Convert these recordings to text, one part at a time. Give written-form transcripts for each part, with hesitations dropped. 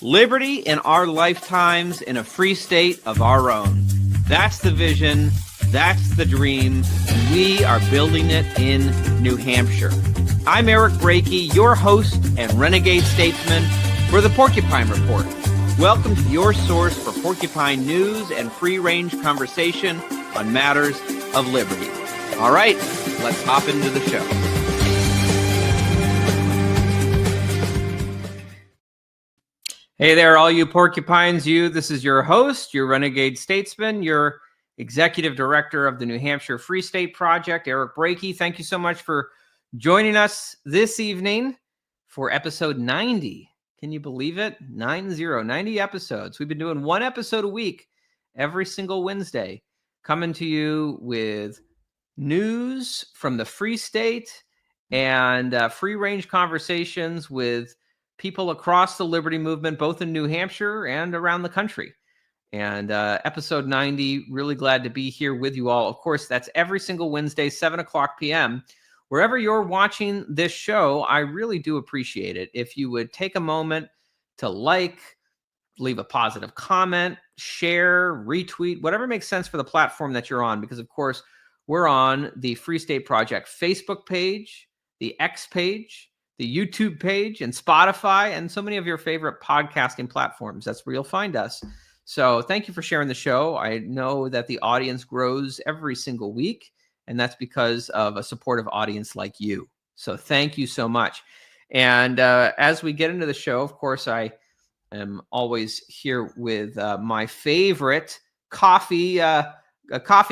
Liberty in our lifetimes in a free state of our own. That's the vision. That's the dream. We are building it in New Hampshire. I'm Eric Brakey, your host and renegade statesman for the Porcupine Report. Welcome to your source for porcupine news and free-range conversation on matters of liberty. All right, let's hop into the show. Hey there, all you porcupines. This is your host, your renegade statesman, your executive director of the New Hampshire Free State Project, Eric Brakey. Thank you so much for joining us this evening for episode 90. Can you believe it? 90 episodes. We've been doing one episode a week every single Wednesday, coming to you with news from the Free State and free-range conversations with people across the liberty movement, both in New Hampshire and around the country. And episode 90, really glad to be here with you all. Of course, that's every single Wednesday, 7 o'clock p.m. Wherever you're watching this show, I really do appreciate it if you would take a moment to leave a positive comment, share, retweet, whatever makes sense for the platform that you're on. Because, of course, we're on the Free State Project Facebook page, the X page, the YouTube page, and Spotify, and so many of your favorite podcasting platforms. That's where you'll find us. So thank you for sharing the show. I know that the audience grows every single week, and that's because of a supportive audience like you. So thank you so much. And as we get into the show, of course, I am always here with my favorite coffee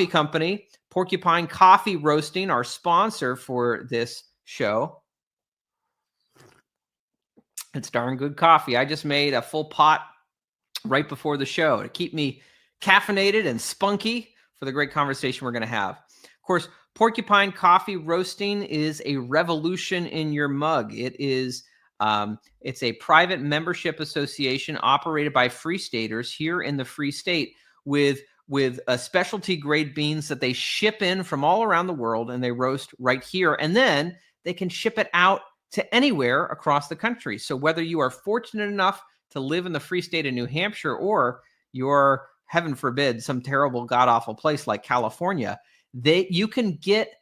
company, Porcupine Coffee Roasting, our sponsor for this show. It's darn good coffee. I just made a full pot right before the show to keep me caffeinated and spunky for the great conversation we're going to have. Of course, Porcupine Coffee Roasting is a revolution in your mug. It's a private membership association operated by Free Staters here in the Free State with a specialty grade beans that they ship in from all around the world, and they roast right here. And then they can ship it out to anywhere across the country. So whether you are fortunate enough to live in the Free State of New Hampshire, or you're, heaven forbid, some terrible god-awful place like California, you can get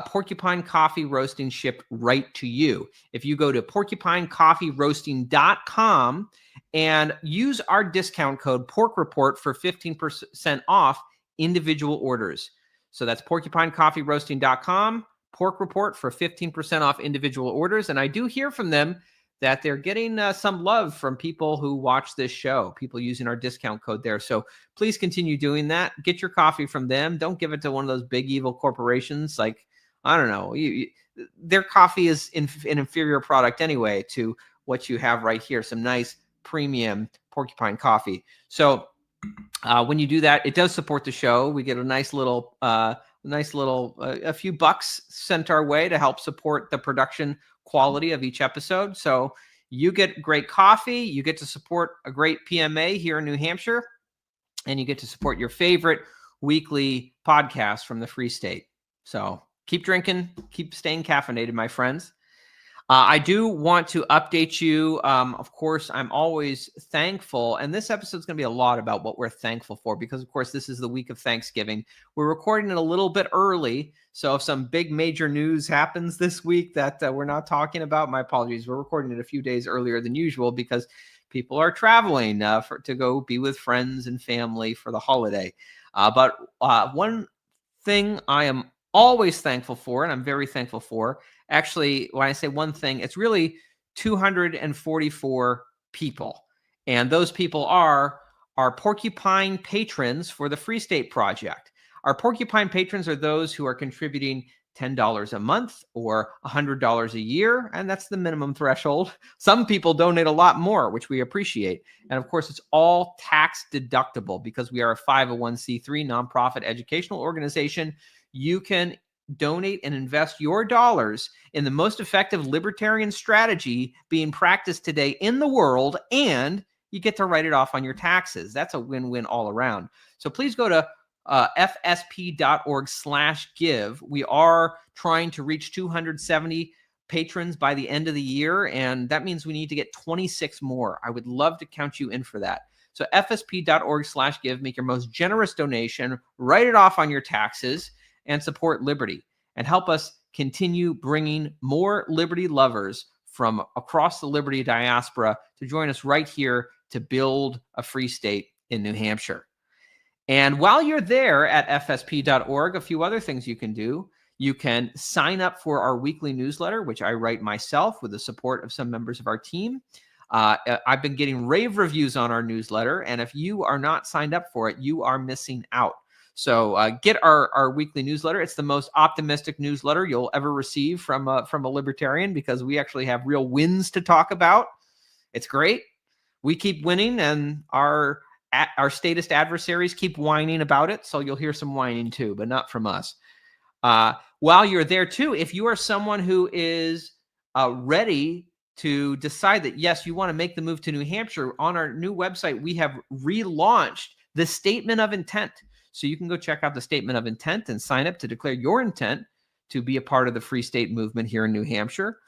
Porcupine Coffee Roasting shipped right to you. If you go to porcupinecoffeeroasting.com and use our discount code PORKREPORT for 15% off individual orders. So that's porcupinecoffeeroasting.com. Pork Report for 15% off individual orders. And I do hear from them that they're getting some love from people who watch this show, people using our discount code there. So please continue doing that. Get your coffee from them. Don't give it to one of those big evil corporations. Like, I don't know, their coffee is an inferior product anyway to what you have right here. Some nice premium Porcupine coffee. So when you do that, it does support the show. We get a a few bucks sent our way to help support the production quality of each episode. So you get great coffee, you get to support a great PMA here in New Hampshire, and you get to support your favorite weekly podcast from the Free State. So keep drinking, keep staying caffeinated, my friends. I do want to update you. Of course, I'm always thankful. And this episode is going to be a lot about what we're thankful for, because, of course, this is the week of Thanksgiving. We're recording it a little bit early. So if some big major news happens this week that we're not talking about, my apologies. We're recording it a few days earlier than usual because people are traveling to go be with friends and family for the holiday. But one thing I am always thankful for, and I'm very thankful for, actually, when I say one thing, it's really 244 people. And those people are our Porcupine patrons for the Free State Project. Our Porcupine patrons are those who are contributing $10 a month or $100 a year, and that's the minimum threshold. Some people donate a lot more, which we appreciate. And of course, it's all tax deductible because we are a 501c3 nonprofit educational organization. You can donate and invest your dollars in the most effective libertarian strategy being practiced today in the world, and you get to write it off on your taxes. That's a win-win all around. So please go to fsp.org/give. We are trying to reach 270 patrons by the end of the year, and that means we need to get 26 more. I would love to count you in for that. So fsp.org/give, make your most generous donation, write it off on your taxes, and support Liberty, and help us continue bringing more Liberty lovers from across the Liberty diaspora to join us right here to build a free state in New Hampshire. And while you're there at fsp.org, a few other things you can do. You can sign up for our weekly newsletter, which I write myself with the support of some members of our team. I've been getting rave reviews on our newsletter, and if you are not signed up for it, you are missing out. So get our weekly newsletter. It's the most optimistic newsletter you'll ever receive from a libertarian, because we actually have real wins to talk about. It's great. We keep winning, and our statist adversaries keep whining about it. So you'll hear some whining too, but not from us. While you're there too, if you are someone who is ready to decide that, yes, you want to make the move to New Hampshire, on our new website, we have relaunched the Statement of Intent. So you can go check out the Statement of Intent and sign up to declare your intent to be a part of the Free State movement here in New Hampshire.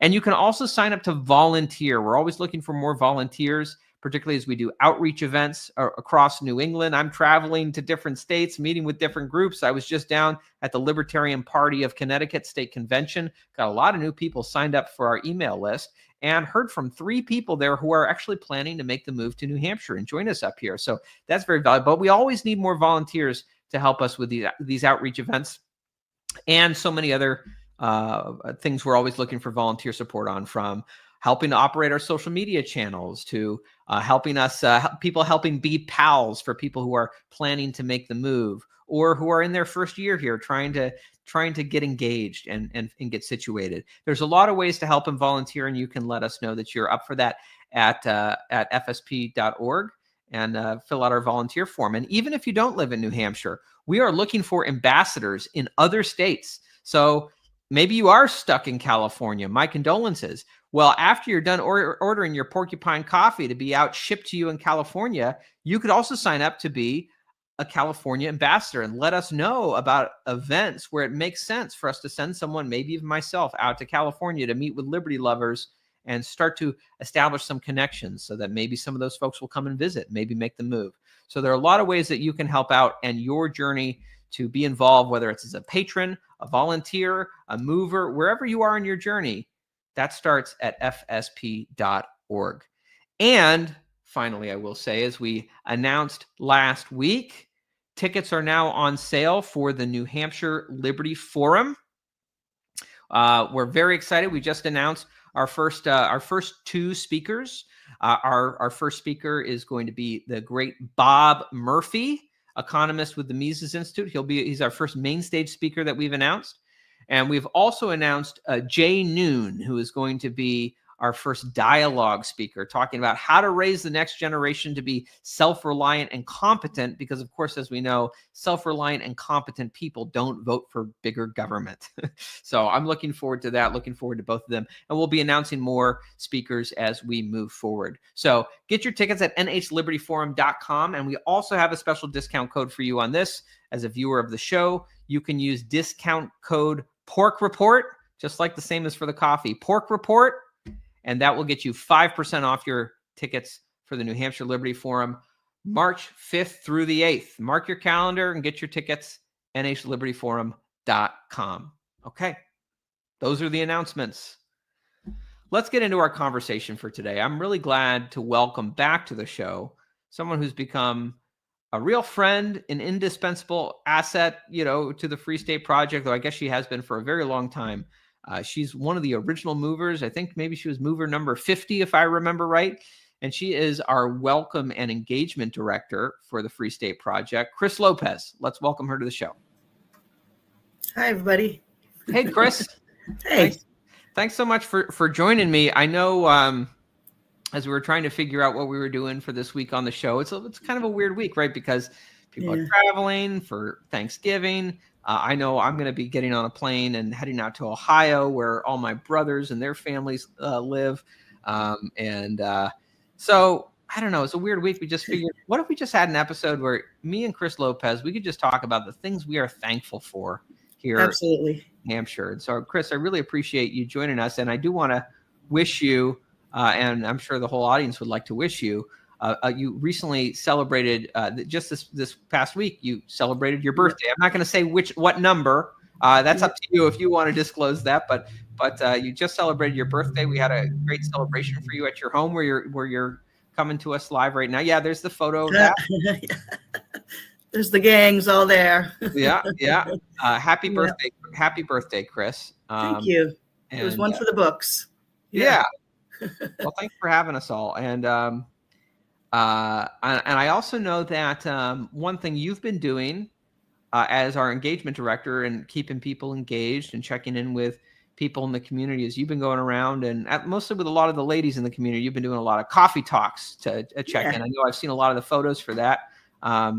And you can also sign up to volunteer. We're always looking for more volunteers, particularly as we do outreach events across New England. I'm traveling to different states, meeting with different groups. I was just down at the Libertarian Party of Connecticut State Convention, got a lot of new people signed up for our email list, and heard from 3 people there who are actually planning to make the move to New Hampshire and join us up here. So that's very valuable. But we always need more volunteers to help us with these outreach events and so many other things we're always looking for volunteer support on, from helping to operate our social media channels to helping us, people helping be pals for people who are planning to make the move, or who are in their first year here trying to get engaged and get situated. There's a lot of ways to help and volunteer, and you can let us know that you're up for that at fsp.org and fill out our volunteer form. And even if you don't live in New Hampshire, we are looking for ambassadors in other states. So maybe you are stuck in California. My condolences. Well, after you're done ordering your Porcupine coffee to be out shipped to you in California, you could also sign up to be a California ambassador and let us know about events where it makes sense for us to send someone, maybe even myself, out to California to meet with Liberty lovers and start to establish some connections so that maybe some of those folks will come and visit, maybe make the move. So there are a lot of ways that you can help out, and your journey to be involved, whether it's as a patron, a volunteer, a mover, wherever you are in your journey, that starts at fsp.org. And finally, I will say, as we announced last week, tickets are now on sale for the New Hampshire Liberty Forum. We're very excited. We just announced our first 2 speakers. Our first speaker is going to be the great Bob Murphy, economist with the Mises Institute. He's our first main stage speaker that we've announced. And we've also announced Jay Noon, who is going to be our first dialogue speaker, talking about how to raise the next generation to be self-reliant and competent, because, of course, as we know, self-reliant and competent people don't vote for bigger government. So I'm looking forward to that, looking forward to both of them. And we'll be announcing more speakers as we move forward. So get your tickets at nhlibertyforum.com. And we also have a special discount code for you on this. As a viewer of the show, you can use discount code Pork Report, just like the same as for the coffee, Pork Report. And that will get you 5% off your tickets for the New Hampshire Liberty Forum, March 5th through the 8th. Mark your calendar and get your tickets, nhlibertyforum.com. Okay, those are the announcements. Let's get into our conversation for today. I'm really glad to welcome back to the show someone who's become a real friend, an indispensable asset, to the Free State Project, though I guess she has been for a very long time. She's one of the original movers. I think maybe she was mover number 50, if I remember right. And she is our welcome and engagement director for the Free State Project, Chris Lopez. Let's welcome her to the show. Hi, everybody. Hey, Chris. Hey. Thanks so much for joining me. I know as we were trying to figure out what we were doing for this week on the show, it's kind of a weird week, right? Because people are traveling for Thanksgiving. I know I'm going to be getting on a plane and heading out to Ohio, where all my brothers and their families live. So I don't know. It's a weird week. We just figured, what if we just had an episode where me and Chris Lopez, we could just talk about the things we are thankful for here. Absolutely. Hampshire. And so, Chris, I really appreciate you joining us, and I do want to wish you, and I'm sure the whole audience would like to wish you. You recently celebrated just this past week. You celebrated your birthday. I'm not going to say what number. That's up to you if you want to disclose that. But you just celebrated your birthday. We had a great celebration for you at your home where you're coming to us live right now. Yeah, there's the photo of that. There's the gangs all there. Yeah. Happy birthday, Chris. Thank you. It was one for the books. Yeah. Well, thanks for having us all. And I also know that one thing you've been doing as our engagement director and keeping people engaged and checking in with people in the community is you've been going around and mostly with a lot of the ladies in the community. You've been doing a lot of coffee talks to check in. I know I've seen a lot of the photos for that. I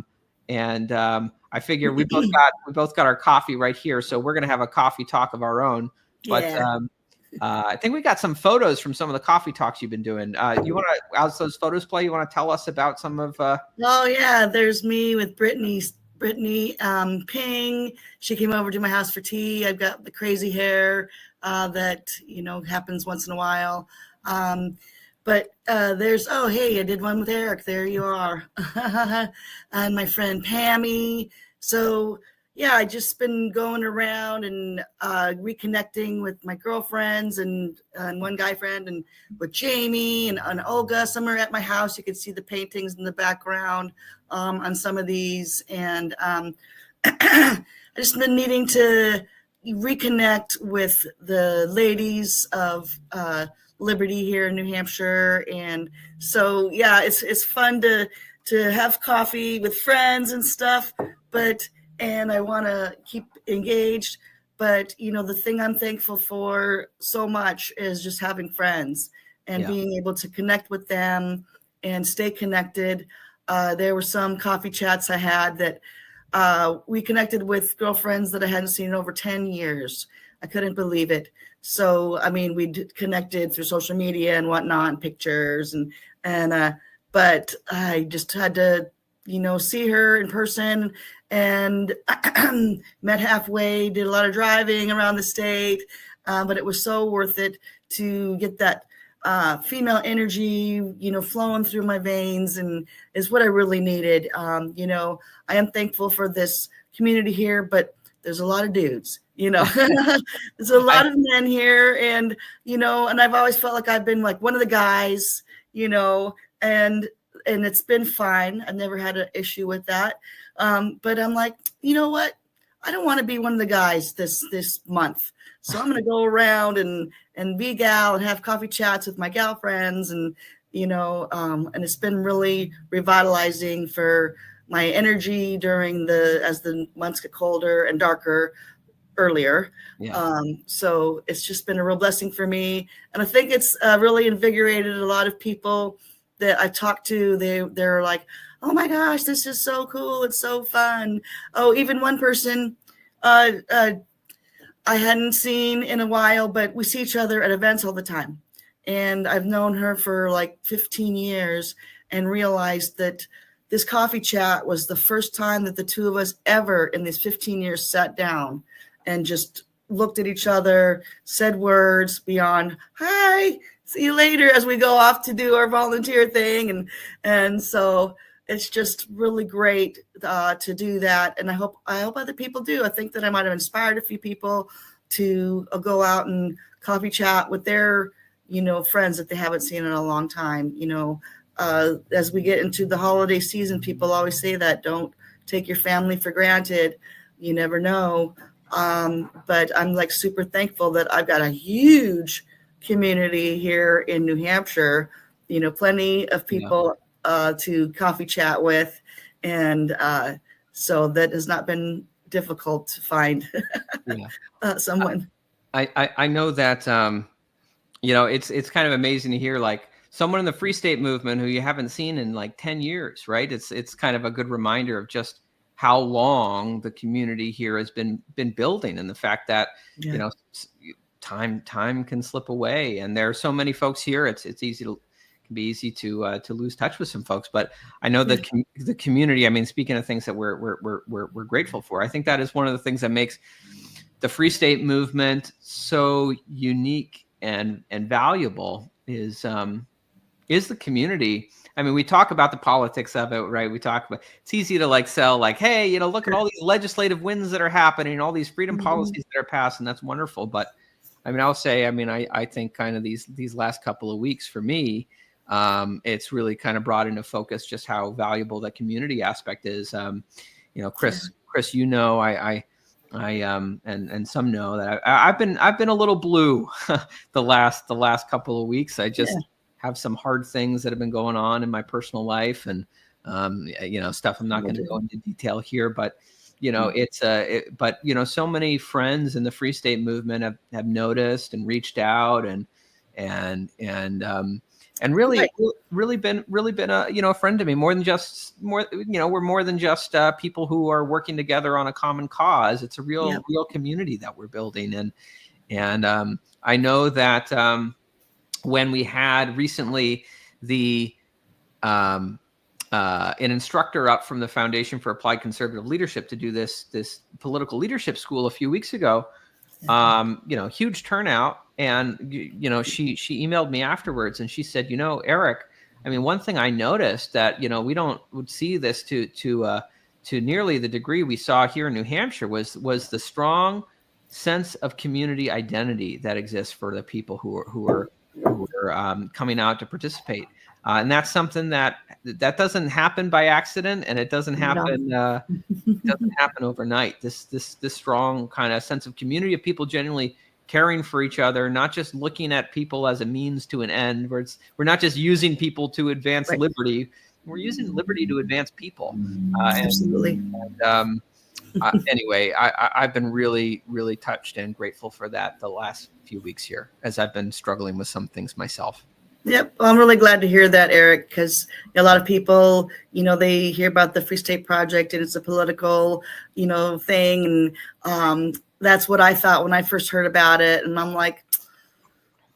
figure we both got our coffee right here, so we're going to have a coffee talk of our own. But I think we got some photos from some of the coffee talks you've been doing. You want to, as those photos play, you want to tell us about some of? Oh yeah, there's me with Brittany Ping. She came over to my house for tea. I've got the crazy hair that happens once in a while. But there's, hey, I did one with Eric. There you are. And my friend Pammy. So, yeah, I just been going around and reconnecting with my girlfriends and one guy friend and with Jamie and Olga. Some are at my house. You can see the paintings in the background on some of these. And I just been needing to reconnect with the ladies of Liberty here in New Hampshire. And so, yeah, it's fun to have coffee with friends and stuff, and I want to keep engaged. But, the thing I'm thankful for so much is just having friends and being able to connect with them and stay connected. There were some coffee chats I had that we connected with girlfriends that I hadn't seen in over 10 years. I couldn't believe it. So, we connected through social media and whatnot, and pictures, but I just had to, see her in person, and met halfway, did a lot of driving around the state, but it was so worth it to get that female energy, flowing through my veins, and is what I really needed. I am thankful for this community here, but there's a lot of dudes, there's a lot of men here, and, and I've always felt like I've been like one of the guys, and it's been fine. I've never had an issue with that. But I'm like, you know what? I don't want to be one of the guys this month. So I'm going to go around and be gal and have coffee chats with my gal friends. And, and it's been really revitalizing for my energy as the months get colder and darker earlier. So it's just been a real blessing for me. And I think it's really invigorated a lot of people that I talked to. They're like, oh my gosh, this is so cool. It's so fun. Oh, even one person I hadn't seen in a while, but we see each other at events all the time. And I've known her for like 15 years and realized that this coffee chat was the first time that the two of us ever in these 15 years sat down and just looked at each other, said words beyond, hi, see you later, as we go off to do our volunteer thing. And so it's just really great to do that. And I hope other people do. I think that I might have inspired a few people to go out and coffee chat with their, friends that they haven't seen in a long time. As we get into the holiday season, people always say that, don't take your family for granted. You never know. But I'm like super thankful that I've got a huge community here in New Hampshire, plenty of people to coffee chat with. And so that has not been difficult to find someone. I know that, it's kind of amazing to hear like someone in the Free State movement who you haven't seen in like 10 years, right? It's kind of a good reminder of just how long the community here has been building, and the fact that, time can slip away, and there are so many folks here. It can be easy to lose touch with some folks, but I know that the community, speaking of things that we're grateful for, I think that is one of the things that makes the Free State movement so unique and valuable is the community. I mean, we talk about the politics of it, right? We talk about, it's easy to like sell like, hey, you know, look at all these legislative wins that are happening, all these freedom policies that are passed, and that's wonderful. But I mean, I'll say, I mean, I think kind of these last couple of weeks for me, it's really kind of brought into focus just how valuable that community aspect is. You know, Chris, you know, and some know that I've been a little blue the last couple of weeks. I just have some hard things that have been going on in my personal life, and you know, stuff I'm not going to go into detail here, but you know, but you know, so many friends in the Free State movement have noticed and reached out and really been a, you know, a friend to me, more, you know, we're more than just people who are working together on a common cause. It's a real community that we're building. And I know that when we had recently an instructor up from the Foundation for Applied Conservative Leadership to do this political leadership school a few weeks ago, you know, huge turnout. And, you know, she emailed me afterwards and she said, you know, Eric, I mean, one thing I noticed that, you know, we would see this to nearly the degree we saw here in New Hampshire was the strong sense of community identity that exists for the people who are coming out to participate. And that's something that doesn't happen by accident, and it doesn't happen overnight. This strong kind of sense of community of people genuinely caring for each other, not just looking at people as a means to an end. We're not just using people to advance liberty. We're using liberty to advance people. Absolutely. Anyway, I've been really, really touched and grateful for that the last few weeks here, as I've been struggling with some things myself. Yep. Well, I'm really glad to hear that, Eric, because a lot of people, you know, they hear about the Free State Project and it's a political, you know, thing. And that's what I thought when I first heard about it. And I'm like,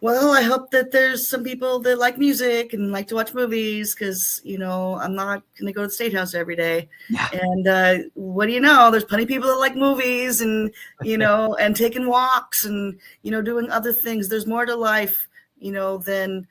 well, I hope that there's some people that like music and like to watch movies, because, you know, I'm not going to go to the State House every day. Yeah. And what do you know? There's plenty of people that like movies and, you know, and taking walks and, you know, doing other things. There's more to life, you know, than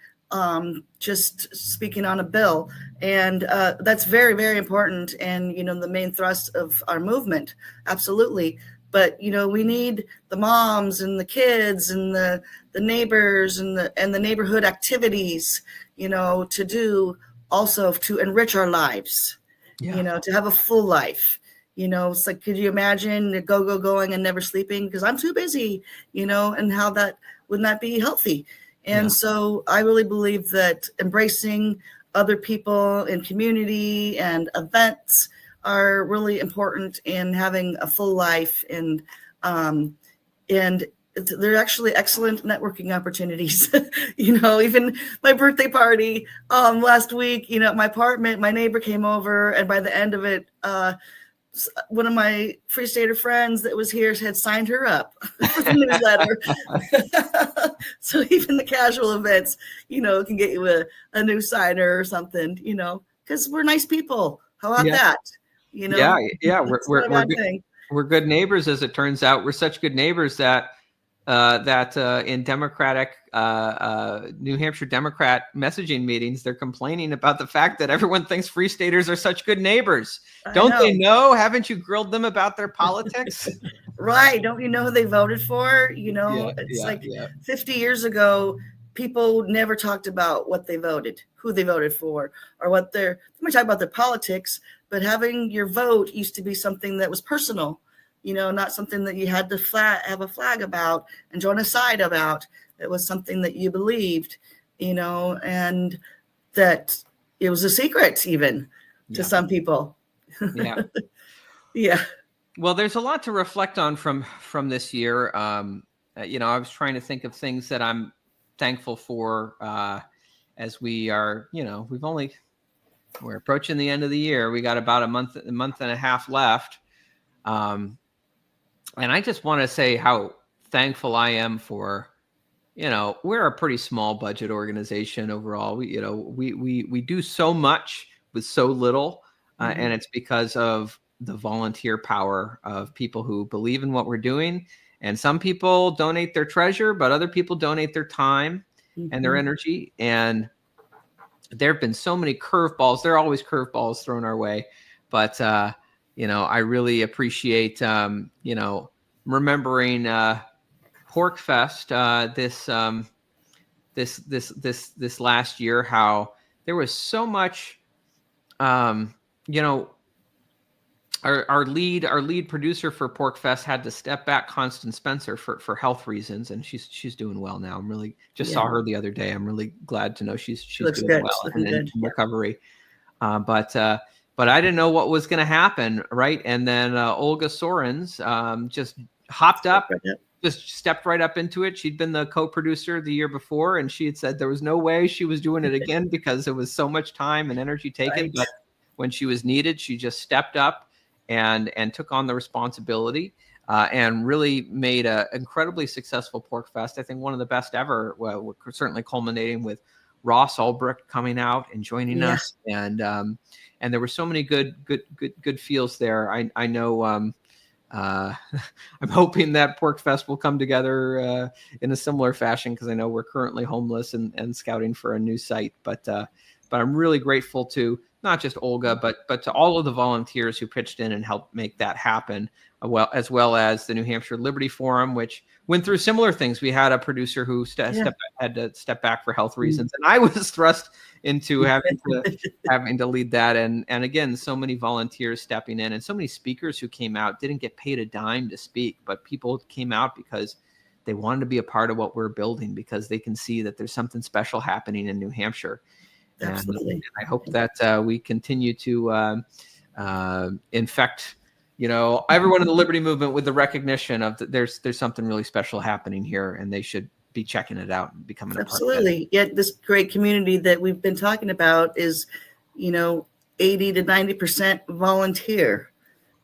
just speaking on a bill. And that's very, very important. And, you know, the main thrust of our movement. Absolutely. But, you know, we need the moms and the kids and the neighbors and the neighborhood activities, you know, to do also to enrich our lives, you know, to have a full life. You know, it's like, could you imagine the going and never sleeping because I'm too busy, you know, and how that would not be healthy. And so I really believe that embracing other people in community and events are really important in having a full life. And they're actually excellent networking opportunities. You know, even my birthday party last week, you know, at my apartment, my neighbor came over, and by the end of it, one of my Free Stater friends that was here had signed her up for the newsletter. So even the casual events, you know, can get you a new signer or something, you know, because we're nice people. How about that? You know? Yeah. We're good neighbors, as it turns out. We're such good neighbors that in Democratic New Hampshire Democrat messaging meetings, they're complaining about the fact that everyone thinks Free Staters are such good neighbors. Don't they know? Haven't you grilled them about their politics? Right. Don't you know who they voted for? You know, it's 50 years ago, people never talked about what they voted, who they voted for, or what they might talk about their politics, but having your vote used to be something that was personal. You know, not something that you had to have a flag about and join a side about. It was something that you believed, you know, and that it was a secret even to some people. Yeah. Yeah. Well, there's a lot to reflect on from this year. You know, I was trying to think of things that I'm thankful for as we are, you know, we're approaching the end of the year. We got about a month and a half left. And I just want to say how thankful I am for, you know, we're a pretty small budget organization overall. We do so much with so little, and it's because of the volunteer power of people who believe in what we're doing And some people donate their treasure, but other people donate their time and their energy. And there have been so many curveballs. There are always curveballs thrown our way, but I really appreciate remembering Pork Fest this last year. How there was so much, Our lead producer for Pork Fest had to step back, Constance Spencer, for health reasons, and she's doing well now. I'm really saw her the other day. I'm really glad to know she's doing good. well and in recovery. But I didn't know what was going to happen, right? And then Olga Sorens just hopped up, just stepped right up into it. She'd been the co-producer the year before, and she had said there was no way she was doing it again because it was so much time and energy taken. Right. But when she was needed, she just stepped up and took on the responsibility and really made an incredibly successful Pork Fest. I think one of the best ever. Well, certainly culminating with Ross Ulbricht coming out and joining us, and there were so many good feels there. I know. I'm hoping that Pork Fest will come together in a similar fashion, because I know we're currently homeless and scouting for a new site. But I'm really grateful to not just Olga, but to all of the volunteers who pitched in and helped make that happen, as well as the New Hampshire Liberty Forum, which went through similar things. We had a producer who had to step back for health reasons, and I was thrust into having to lead that. And again, so many volunteers stepping in, and so many speakers who came out, didn't get paid a dime to speak, but people came out because they wanted to be a part of what we're building, because they can see that there's something special happening in New Hampshire. Absolutely. And I hope that we continue to infect, everyone in the Liberty Movement with the recognition of that there's something really special happening here, and they should be checking it out and becoming a part of it. Absolutely. Yet this great community that we've been talking about is, 80 to 90% volunteer,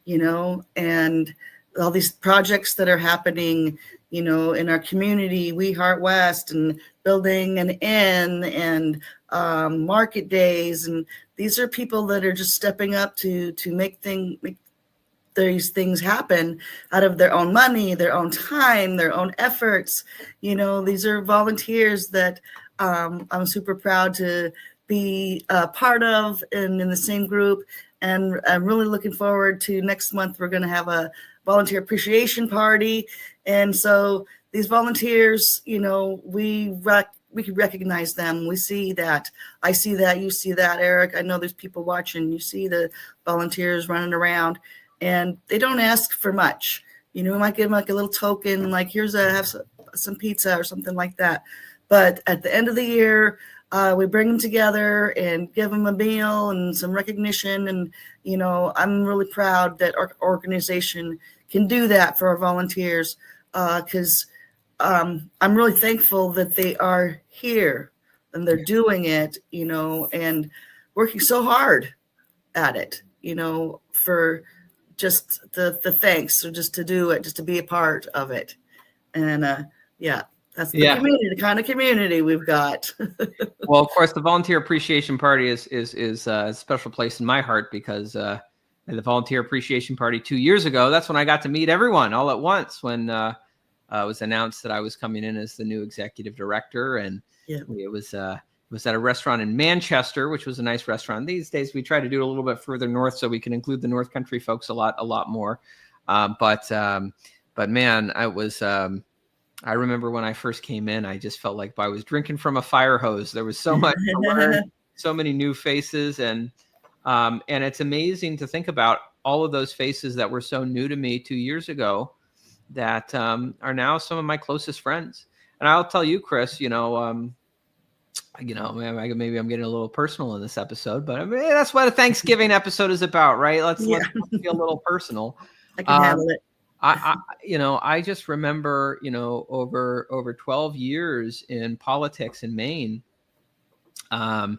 and all these projects that are happening, in our community, We Heart West, and building an inn, and market days, and these are people that are just stepping up to make these things happen out of their own money, their own time, their own efforts. These are volunteers that I'm super proud to be a part of, and in the same group. And I'm really looking forward to next month. We're going to have a volunteer appreciation party, and so these volunteers, we can recognize them. We see that. I see that. You see that, Eric. I know there's people watching. You see the volunteers running around, and they don't ask for much. We might give them like a little token, like have some pizza or something like that. But at the end of the year, we bring them together and give them a meal and some recognition. And, I'm really proud that our organization can do that for our volunteers, because I'm really thankful that they are here and they're doing it, and working so hard at it, for just the thanks, or just to do it, just to be a part of it. And that's the community, the kind of community we've got. Well, of course, the Volunteer Appreciation Party is a special place in my heart, because the Volunteer Appreciation Party 2 years ago, that's when I got to meet everyone all at once, when it was announced that I was coming in as the new executive director. And it was at a restaurant in Manchester, which was a nice restaurant. These days we try to do it a little bit further north so we can include the North Country folks a lot more. But man, I remember when I first came in, I just felt like I was drinking from a fire hose. There was so much to learn, so many new faces, and it's amazing to think about all of those faces that were so new to me 2 years ago that are now some of my closest friends. And I'll tell you, Chris, maybe I'm getting a little personal in this episode, but I mean, that's what a Thanksgiving episode is about, right? Let's be a little personal. I can handle it. I just remember, over 12 years in politics in Maine, I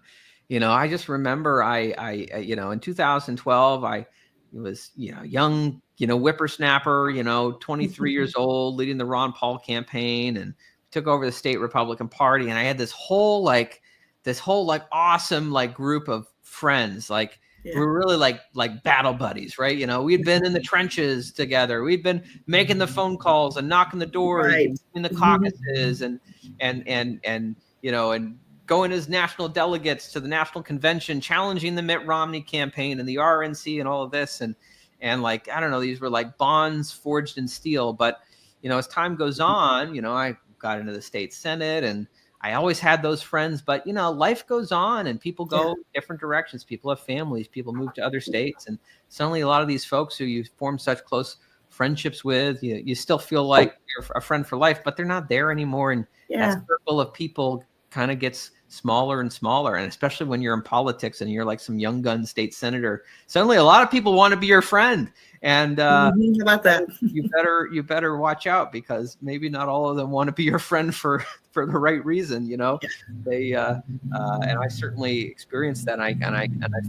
just remember in 2012, I was, young, whippersnapper, 23 years old, leading the Ron Paul campaign, and took over the state Republican Party. And I had this whole awesome group of friends, We were really like battle buddies, right? You know, we'd been in the trenches together. We'd been making the phone calls and knocking the doors Right. and in the caucuses and you know, and going as national delegates to the national convention, challenging the Mitt Romney campaign and the RNC and all of this. And like, I don't know, these were like bonds forged in steel. But, you know, as time goes on, you know, I got into the state Senate and I always had those friends, but, you know, life goes on and people go different directions. People have families, people move to other states. And suddenly a lot of these folks who you form such close friendships with, you still feel like you're a friend for life, but they're not there anymore. And that circle of people kind of gets smaller and smaller. And especially when you're in politics and you're like some young gun state senator, suddenly a lot of people want to be your friend. And How about that? you better watch out, because maybe not all of them want to be your friend for the right reason. You know, they and I certainly experienced that. And I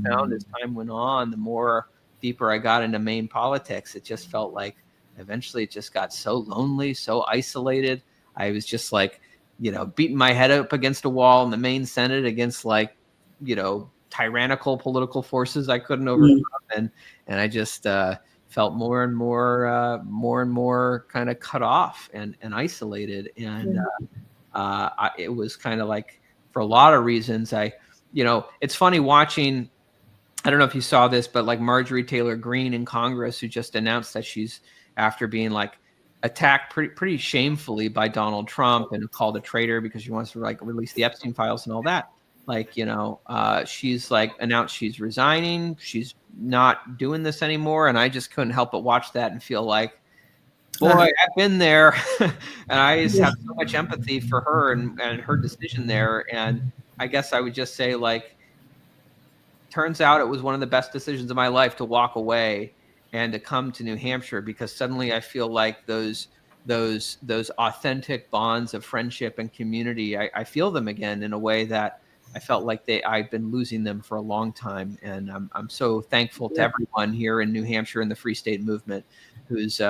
found as time went on, the more deeper I got into Maine politics, it just felt like eventually it just got so lonely, so isolated. I was just like, you know, beating my head up against a wall in the Maine Senate against, like, you know, tyrannical political forces I couldn't overcome. And I just felt more and more kind of cut off and isolated. And it was kind of like, for a lot of reasons, you know, it's funny watching, I don't know if you saw this, but like Marjorie Taylor Greene in Congress, who just announced that she's, after being like attacked pretty shamefully by Donald Trump and called a traitor because she wants to like release the Epstein files and all that. Like, you know, she's like announced she's resigning. She's not doing this anymore. And I just couldn't help but watch that and feel like, boy, I've been there. And I just have so much empathy for her and her decision there. And I guess I would just say, like, turns out it was one of the best decisions of my life to walk away and to come to New Hampshire, because suddenly I feel like those authentic bonds of friendship and community, I feel them again in a way that I felt like I've been losing them for a long time. And I'm so thankful to everyone here in New Hampshire in the Free State movement who's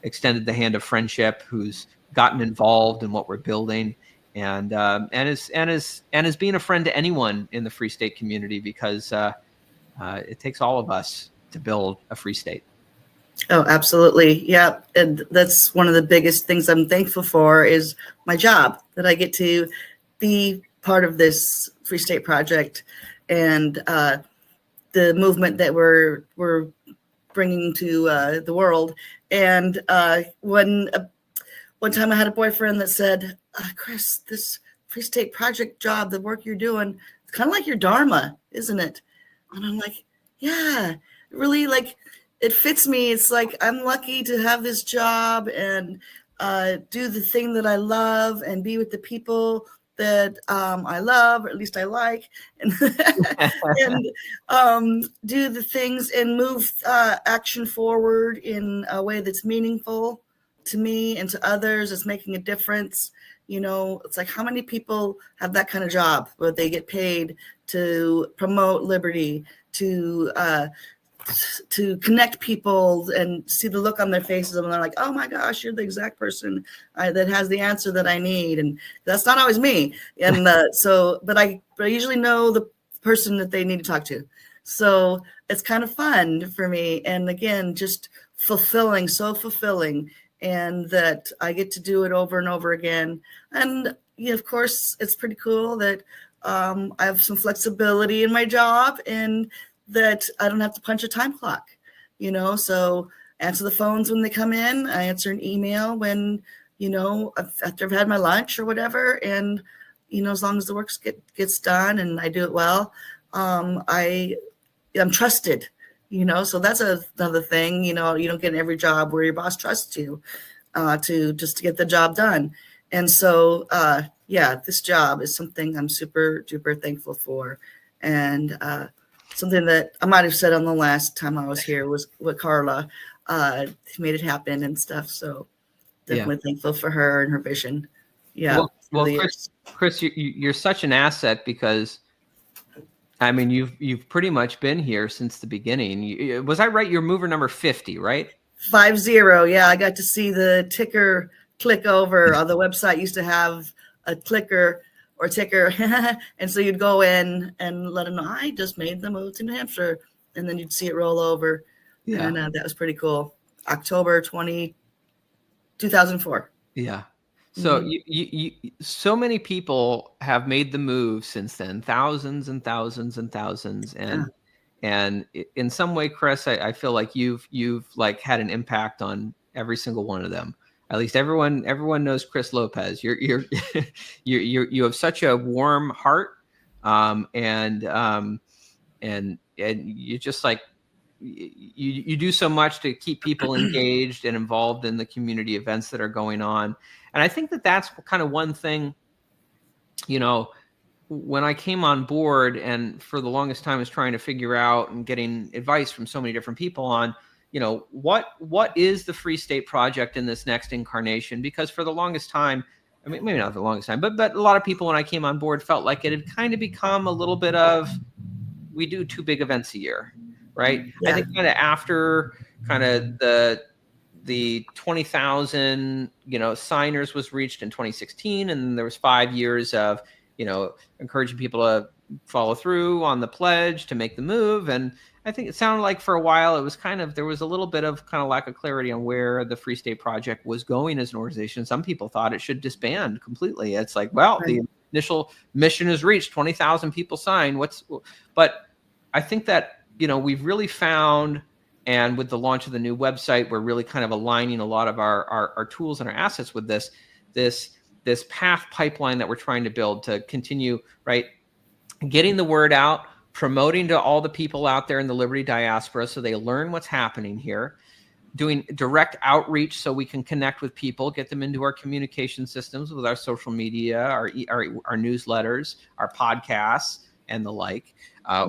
extended the hand of friendship, who's gotten involved in what we're building, and is being a friend to anyone in the Free State community, because it takes all of us to build a free state. Oh, absolutely. Yeah. And that's one of the biggest things I'm thankful for, is my job, that I get to be part of this Free State Project and the movement that we're bringing to the world. And one time I had a boyfriend that said, Chris, this Free State Project job, the work you're doing, it's kind of like your dharma, isn't it? And I'm like, yeah, really, like, it fits me. It's like, I'm lucky to have this job and do the thing that I love and be with the people that I love, or at least I like, and and do the things and move action forward in a way that's meaningful to me and to others. It's making a difference. You know, it's like, how many people have that kind of job where they get paid to promote liberty, to connect people and see the look on their faces, and they're like, oh my gosh, you're the exact person that has the answer that I need. And that's not always me. And but I usually know the person that they need to talk to. So it's kind of fun for me. And again, just fulfilling, so fulfilling. And that I get to do it over and over again. And of course, it's pretty cool that I have some flexibility in my job, and that I don't have to punch a time clock, so answer the phones when they come in. I answer an email when, after I've had my lunch or whatever. And, as long as the work gets done and I do it well, I'm trusted, so that's another thing. You don't get in every job where your boss trusts you to get the job done. And so, this job is something I'm super duper thankful for. And, something that I might have said on the last time I was here was what Carla made it happen and stuff. So definitely thankful for her and her vision. Yeah. Well, Chris, you're such an asset, because I mean, you've pretty much been here since the beginning. Was I right? You're mover number 50, right? 50. Yeah. I got to see the ticker click over. The website used to have a clicker or ticker. And so you'd go in and let them know, I just made the move to New Hampshire. and then you'd see it roll over. Yeah. And that was pretty cool. October 2004. Yeah. So Mhm. so many people have made the move since then, thousands and thousands and thousands. Yeah. And in some way, Chris, I feel like you've like had an impact on every single one of them. At least everyone knows Chris Lopez. You have such a warm heart, and you just like you do so much to keep people engaged and involved in the community events that are going on. And I think that that's kind of one thing, when I came on board, and for the longest time was trying to figure out and getting advice from so many different people on, what is the Free State Project in this next incarnation? Because for the longest time, I mean, maybe not the longest time, but a lot of people when I came on board felt like it had kind of become a little bit of, we do 2 big events a year, right? Yeah. I think kind of after kind of the 20,000, signers was reached in 2016. And then there was 5 years of, encouraging people to follow through on the pledge to make the move. And I think it sounded like for a while, it was there was a little bit of kind of lack of clarity on where the Free State Project was going as an organization. Some people thought it should disband completely. It's like, well, Right. the initial mission is reached, 20,000 people signed. But I think that, we've really found, and with the launch of the new website, we're really kind of aligning a lot of our tools and our assets with this path pipeline that we're trying to build to continue, right? Getting the word out, promoting to all the people out there in the Liberty diaspora so they learn what's happening here, doing direct outreach so we can connect with people, get them into our communication systems with our social media, our newsletters, our podcasts, and the like.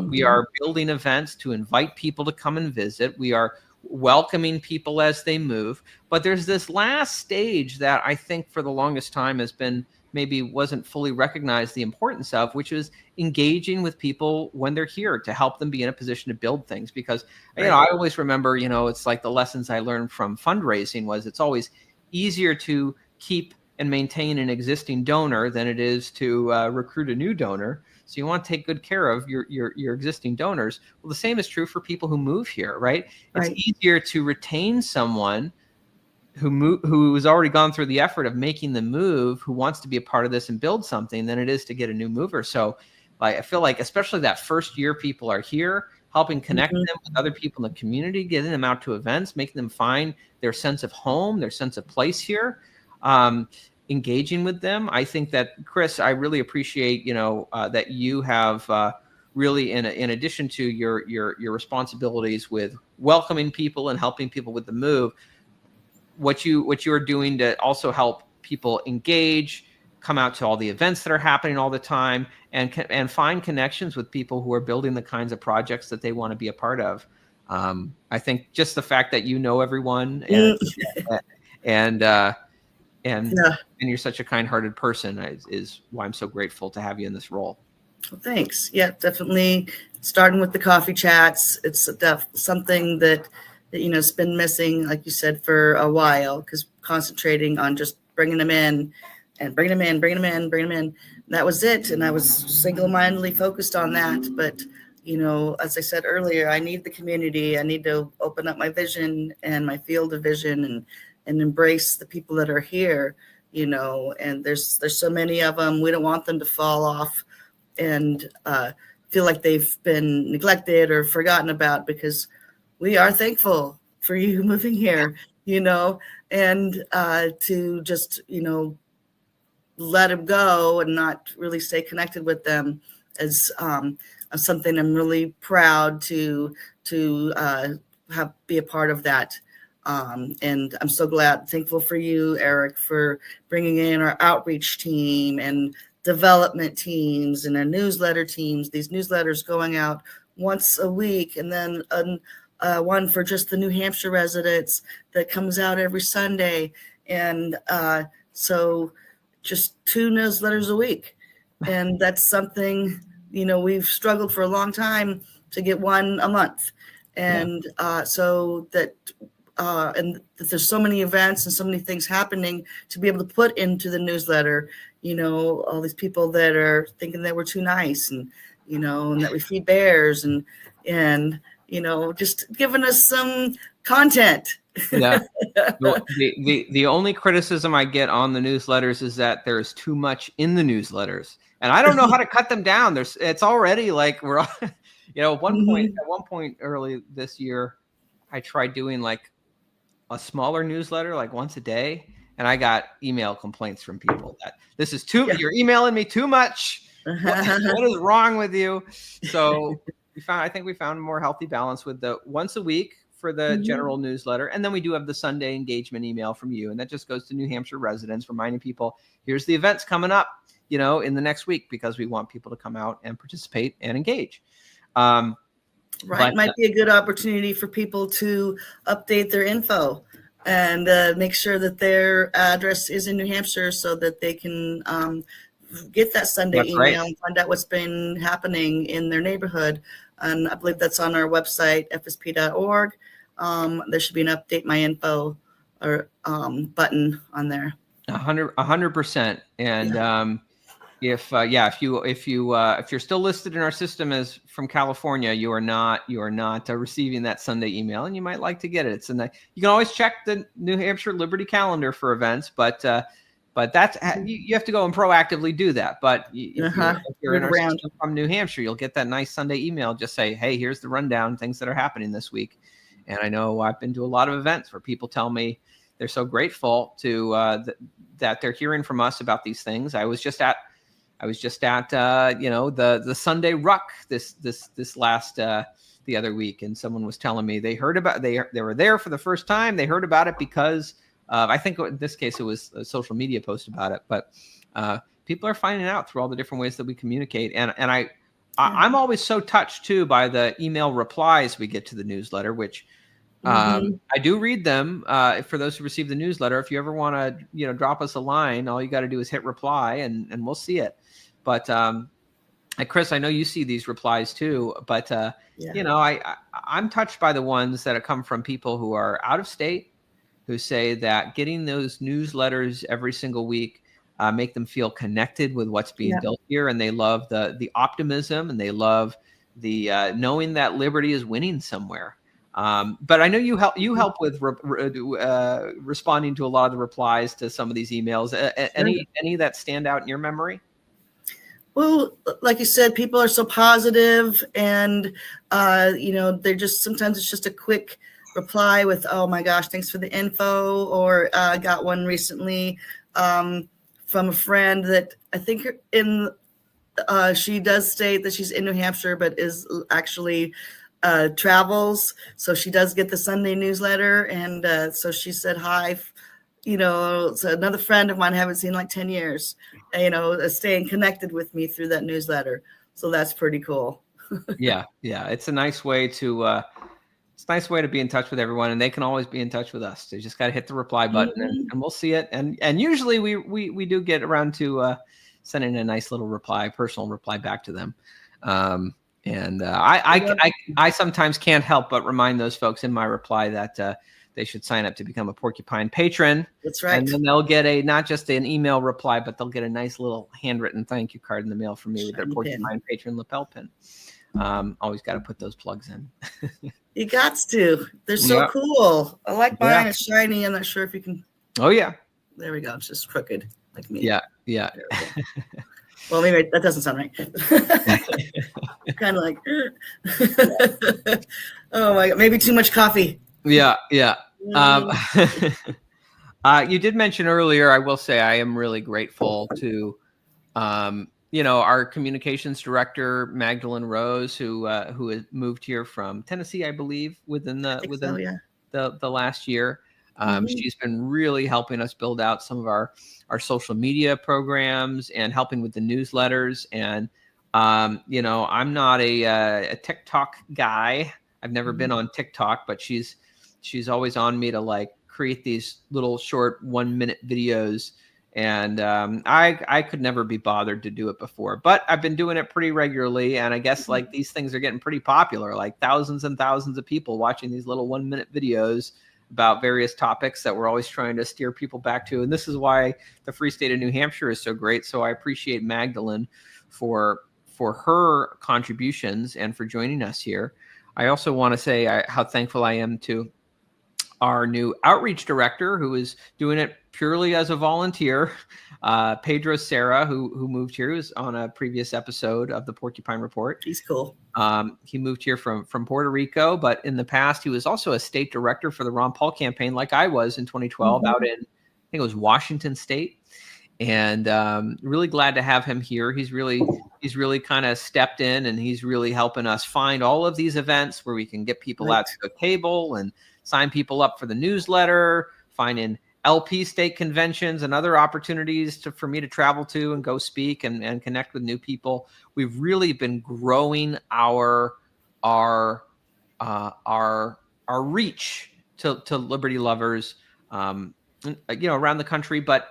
We are building events to invite people to come and visit. We are welcoming people as they move. But there's this last stage that I think for the longest time has been maybe wasn't fully recognized the importance of, which is engaging with people when they're here to help them be in a position to build things. Because, I always remember, it's like the lessons I learned from fundraising was it's always easier to keep and maintain an existing donor than it is to recruit a new donor. So you want to take good care of your existing donors. Well, the same is true for people who move here, right? It's easier to retain someone who has already gone through the effort of making the move, who wants to be a part of this and build something, than it is to get a new mover. So I feel like, especially that first year people are here, helping connect them with other people in the community, getting them out to events, making them find their sense of home, their sense of place here. Engaging with them. I think that, Chris, I really appreciate, that you have really, in addition to your responsibilities with welcoming people and helping people with the move, what you are doing to also help people engage, come out to all the events that are happening all the time, and find connections with people who are building the kinds of projects that they want to be a part of. I think just the fact that you know everyone and you're such a kind-hearted person is why I'm so grateful to have you in this role. Well, thanks. Yeah, definitely. Starting with the coffee chats, it's something that has been missing, like you said, for a while, because concentrating on just bringing them in. That was it. And I was single-mindedly focused on that. But, as I said earlier, I need the community. I need to open up my vision and my field of vision and embrace the people that are here, and there's so many of them. We don't want them to fall off and feel like they've been neglected or forgotten about, because we are thankful for you moving here, and to just, let them go and not really stay connected with them as something I'm really proud to be a part of that. And I'm so thankful for you, Eric, for bringing in our outreach team and development teams and our newsletter teams, these newsletters going out once a week, and then one for just the New Hampshire residents that comes out every Sunday. And so just 2 newsletters a week. And that's something, we've struggled for a long time to get one a month. And so that and that there's so many events and so many things happening to be able to put into the newsletter, all these people that are thinking that we're too nice and, and that we feed bears and just giving us some content. Yeah. The only criticism I get on the newsletters is that there's too much in the newsletters, and I don't know how to cut them down. It's already like we're, at one point early this year, I tried doing like a smaller newsletter, like once a day, and I got email complaints from people that this is you're emailing me too much. What is wrong with you? So I think we found a more healthy balance with the once a week for the general newsletter. And then we do have the Sunday engagement email from you. And that just goes to New Hampshire residents, reminding people, here's the events coming up, in the next week, because we want people to come out and participate and engage. Right. Might be a good opportunity for people to update their info and make sure that their address is in New Hampshire so that they can get that Sunday email and find out what's been happening in their neighborhood. And I believe that's on our website, fsp.org. There should be an update my info or button on there. 100%. And if you're still listed in our system as from California, you are not receiving that Sunday email, and you might like to get it. You can always check the New Hampshire Liberty calendar for events, but that's you have to go and proactively do that. But if you're in our system from New Hampshire, you'll get that nice Sunday email. Just say, hey, here's the rundown, things that are happening this week. And I know I've been to a lot of events where people tell me they're so grateful to that they're hearing from us about these things. I was just at the Sunday Ruck this last the other week, and someone was telling me they heard about they were there for the first time. They heard about it because I think in this case it was a social media post about it, but people are finding out through all the different ways that we communicate. And I'm always so touched too by the email replies we get to the newsletter, which I do read them. For those who receive the newsletter, if you ever want to, drop us a line, all you got to do is hit reply and we'll see it. But Chris, I know you see these replies too, but I'm touched by the ones that have come from people who are out of state, who say that getting those newsletters every single week make them feel connected with what's being built here, and they love the optimism, and they love the knowing that liberty is winning somewhere. But I know you help with responding to a lot of the replies to some of these emails. Any that stand out in your memory? Well, like you said, people are so positive, and they're just sometimes it's just a quick reply with, "Oh my gosh, thanks for the info," or I got one recently from a friend that I think she does state that she's in New Hampshire, but is actually travels. So she does get the Sunday newsletter. And so she said, hi, so another friend of mine I haven't seen in like 10 years, staying connected with me through that newsletter. So that's pretty cool. Yeah. It's a nice way to, be in touch with everyone, and they can always be in touch with us. They just got to hit the reply button and we'll see it. And usually we do get around to sending a nice little personal reply back to them. I sometimes can't help but remind those folks in my reply that they should sign up to become a Porcupine patron. That's right. And then they'll get not just an email reply, but they'll get a nice little handwritten thank you card in the mail from me with their Porcupine patron lapel pin. Always got to put those plugs in. You got to. They're so cool. I like mine. It's shiny. I'm not sure if you can. Oh, yeah. There we go. It's just crooked like me. Yeah. Well, maybe that doesn't sound right. Kind of like, oh my God, maybe too much coffee. Yeah. You did mention earlier, I will say I am really grateful to, our communications director, Magdalene Rose, who has moved here from Tennessee, I believe, within the last year. She's been really helping us build out some of our social media programs and helping with the newsletters. And, I'm not a TikTok guy. I've never been on TikTok, but she's always on me to like create these little short 1-minute videos. And I could never be bothered to do it before, but I've been doing it pretty regularly. And I guess like these things are getting pretty popular, like thousands and thousands of people watching these little 1-minute videos about various topics that we're always trying to steer people back to. And this is why the Free State of New Hampshire is so great. So I appreciate Magdalene for her contributions and for joining us here. I also want to say how thankful I am to our new outreach director, who is doing it purely as a volunteer, Pedro Serra, who moved here, who's on a previous episode of the Porcupine Report. He's cool. He moved here from Puerto Rico, but in the past, he was also a state director for the Ron Paul campaign, like I was in 2012, out in, I think it was Washington State. And really glad to have him here. He's really kind of stepped in, and he's really helping us find all of these events where we can get people out to the table and sign people up for the newsletter, finding LP state conventions and other opportunities for me to travel to and go speak and connect with new people. We've really been growing our reach to liberty lovers, around the country, but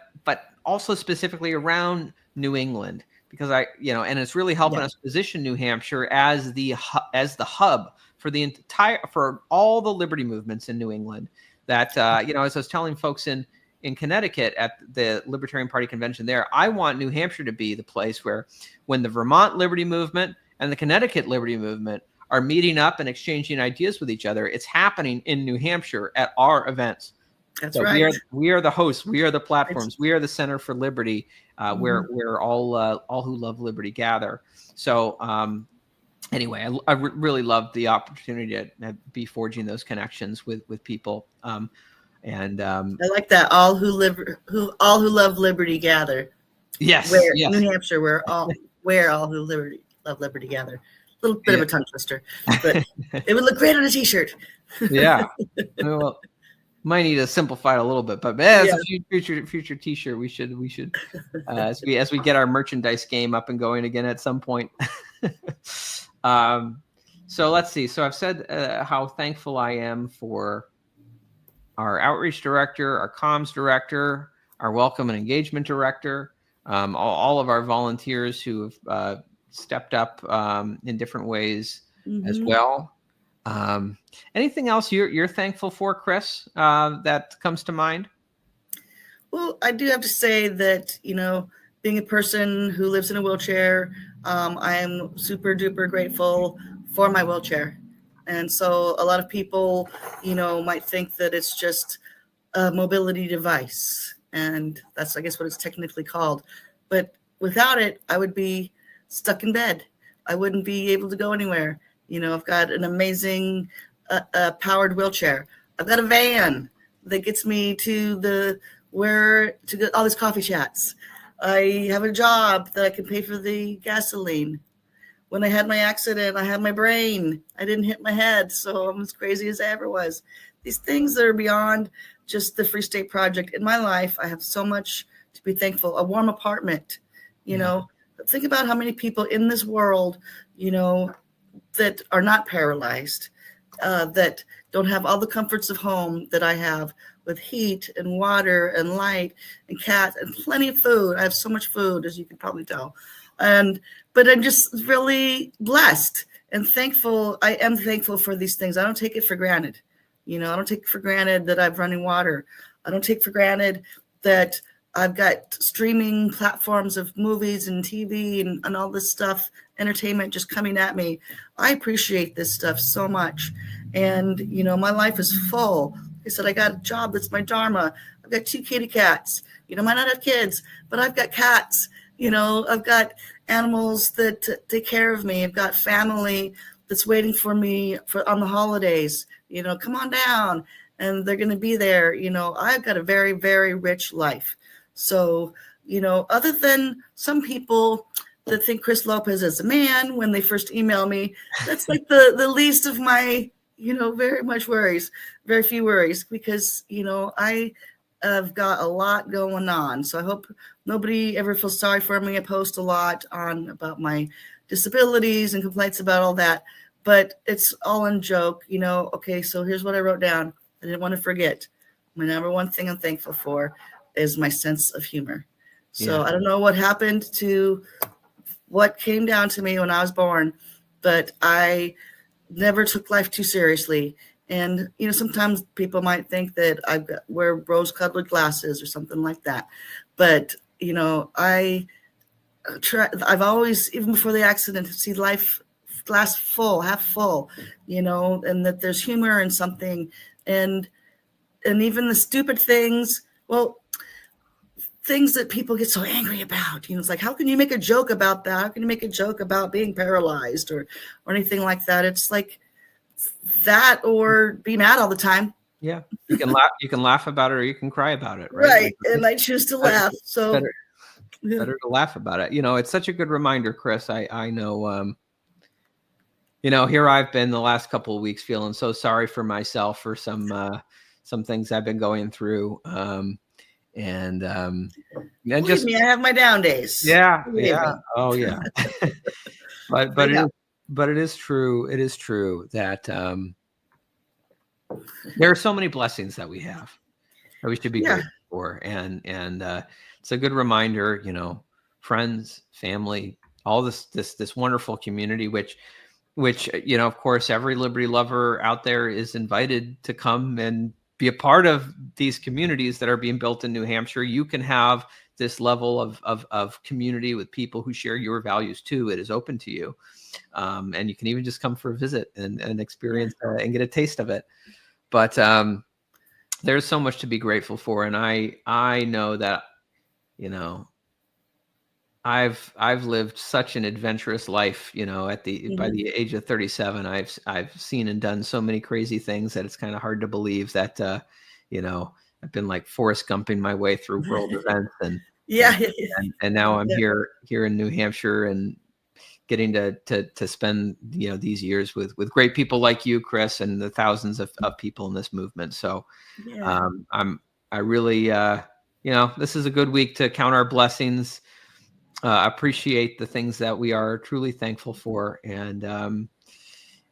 also specifically around New England, because and it's really helping us position New Hampshire as the hub for all the liberty movements in New England. That as I was telling folks in Connecticut at the Libertarian Party convention there, I want New Hampshire to be the place where, when the Vermont Liberty Movement and the Connecticut Liberty Movement are meeting up and exchanging ideas with each other, it's happening in New Hampshire at our events. That's right. We are the hosts. We are the platforms. We are the Center for Liberty, where all who love liberty gather. So anyway, I really love the opportunity to be forging those connections with people. I like that. All who love liberty gather. Yes. New Hampshire, where all who love liberty gather. A little bit of a tongue twister, but it would look great on a T-shirt. Yeah. Well, might need to simplify it a little bit, but as a future T-shirt, we should as we get our merchandise game up and going again at some point. So let's see. So I've said how thankful I am for our outreach director, our comms director, our welcome and engagement director, all of our volunteers who have stepped up in different ways as well. Anything else you're thankful for, Chris, that comes to mind? Well, I do have to say that, being a person who lives in a wheelchair, I am super duper grateful for my wheelchair. And so a lot of people, might think that it's just a mobility device. And that's, I guess, what it's technically called. But without it, I would be stuck in bed. I wouldn't be able to go anywhere. I've got an amazing powered wheelchair. I've got a van that gets me to get all these coffee chats. I have a job that I can pay for the gasoline. When I had my accident, I had my brain. I didn't hit my head, so I'm as crazy as I ever was. These things that are beyond just the Free State Project. In my life, I have so much to be thankful. A warm apartment, Think about how many people in this world, that are not paralyzed, that don't have all the comforts of home that I have, with heat and water and light and cats and plenty of food. I have so much food, as you can probably tell. But I'm just really blessed and thankful. I am thankful for these things. I don't take it for granted. I don't take for granted that I have running water. I don't take for granted that I've got streaming platforms of movies and TV and all this stuff, entertainment just coming at me. I appreciate this stuff so much. And, my life is full. Like I said, I got a job that's my dharma. I've got 2 kitty cats. I might not have kids, but I've got cats. I've got animals that take care of me. I've got family that's waiting for me on the holidays. Come on down, and they're going to be there. I've got a very, very rich life. So, other than some people that think Chris Lopez is a man when they first email me, that's like the least of my, very few worries, because, I have got a lot going on. So I hope nobody ever feels sorry for me. I post a lot about my disabilities and complaints about all that, but it's all in joke, Okay, so here's what I wrote down. I didn't want to forget. My number one thing I'm thankful for is my sense of humor. So I don't know what happened to what came down to me when I was born, but I never took life too seriously. And, sometimes people might think that I wear rose-colored glasses or something like that. But, I've always, even before the accident, see life glass full, half full, and that there's humor in something, and even the stupid things, things that people get so angry about. It's like, how can you make a joke about that? How can you make a joke about being paralyzed or anything like that? It's like that, or be mad all the time. Yeah, you can laugh. You can laugh about it, or you can cry about it, right? Right, and I choose to laugh. So better to laugh about it. It's such a good reminder, Chris. I know. Here I've been the last couple of weeks feeling so sorry for myself for some things I've been going through. And just me, I have my down days. Yeah. Oh yeah. but it is true. It is true that there are so many blessings that we have that we should be grateful for, and it's a good reminder. Friends, family, all this wonderful community, which of course every liberty lover out there is invited to come and be a part of these communities that are being built in New Hampshire. You can have this level of community with people who share your values too. It is open to you. And you can even just come for a visit and experience and get a taste of it. But there's so much to be grateful for. And I know that, I've lived such an adventurous life, by the age of 37, I've seen and done so many crazy things that it's kind of hard to believe that, I've been like Forrest Gumping my way through world events and now I'm here in New Hampshire and getting to spend, these years with great people like you, Chris, and the thousands of people in this movement. So I really, this is a good week to count our blessings. Appreciate the things that we are truly thankful for, and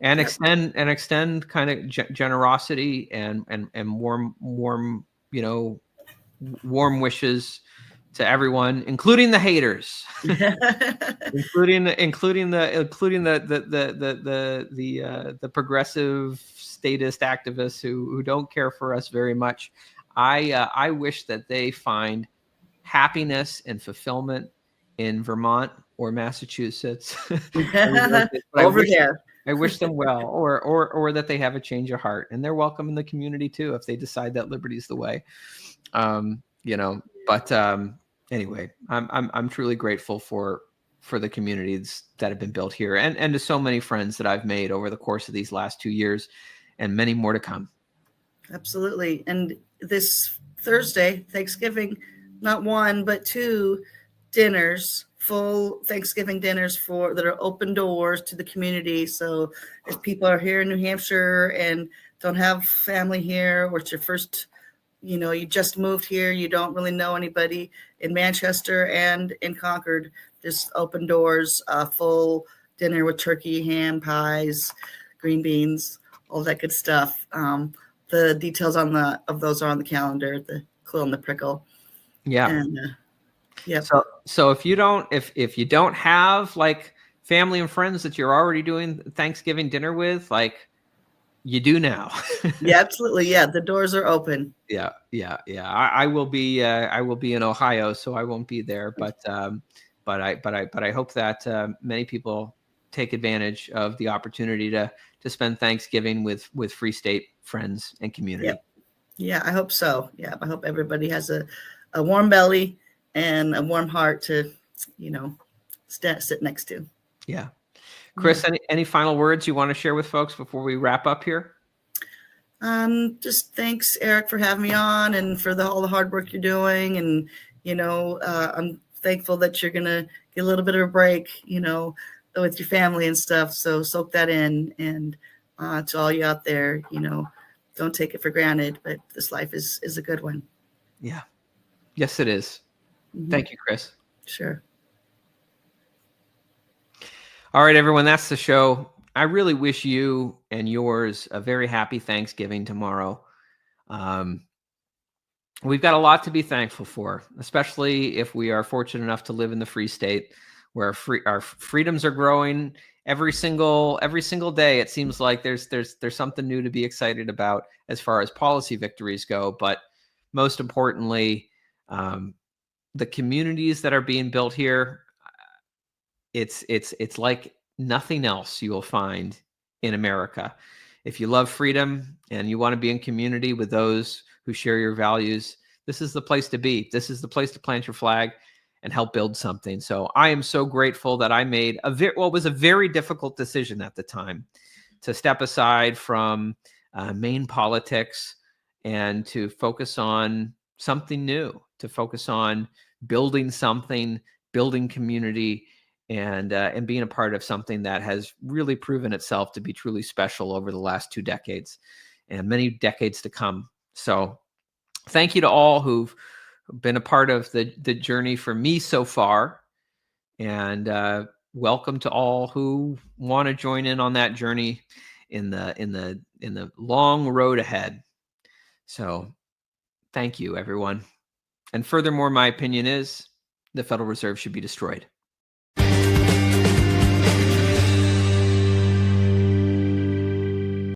extend kind of generosity and warm wishes to everyone, including the haters, including the progressive statist activists who don't care for us very much. I wish that they find happiness and fulfillment in Vermont or Massachusetts. Over there. I wish them well, or that they have a change of heart, and they're welcome in the community too if they decide that liberty is the way. But anyway, I'm truly grateful for the communities that have been built here, and to so many friends that I've made over the course of these last 2 years, and many more to come. Absolutely. And this Thursday, Thanksgiving, not one but two dinners, full Thanksgiving dinners that are open doors to the community. So if people are here in New Hampshire and don't have family here, or it's your first, you just moved here, you don't really know anybody in Manchester and in Concord, just open doors, full dinner with turkey, ham, pies, green beans, all that good stuff. The details of those are on the calendar, the Quill and the Prickle. Yeah. And, yeah. So if you don't have like family and friends that you're already doing Thanksgiving dinner with, like, you do now. Yeah, absolutely. Yeah, the doors are open. Yeah. I will be in Ohio, so I won't be there. But I hope that many people take advantage of the opportunity to spend Thanksgiving with Free State friends and community. Yep. Yeah, I hope so. Yeah, I hope everybody has a warm belly and a warm heart to, sit next to. Yeah. Chris, any final words you want to share with folks before we wrap up here? Just thanks, Eric, for having me on and for all the hard work you're doing. And, I'm thankful that you're going to get a little bit of a break, with your family and stuff. So soak that in. And to all you out there, don't take it for granted, but this life is a good one. Yeah. Yes, it is. Mm-hmm. Thank you, Chris. Sure. All right, everyone, that's the show. I really wish you and yours a very happy Thanksgiving tomorrow. We've got a lot to be thankful for, especially if we are fortunate enough to live in the Free State, where our freedoms are growing every single day. It seems like there's something new to be excited about as far as policy victories go. But most importantly, the communities that are being built here, it's like nothing else you will find in America. If you love freedom and you want to be in community with those who share your values, this is the place to be. This is the place to plant your flag and help build something. So I am so grateful that I made what was a very difficult decision at the time, to step aside from main politics and to focus on something new, to focus on building something, building community, and being a part of something that has really proven itself to be truly special over the last 2 decades and many decades to come. So thank you to all who've been a part of the journey for me so far. And welcome to all who want to join in on that journey in the long road ahead. So thank you, everyone. And furthermore, my opinion is the Federal Reserve should be destroyed.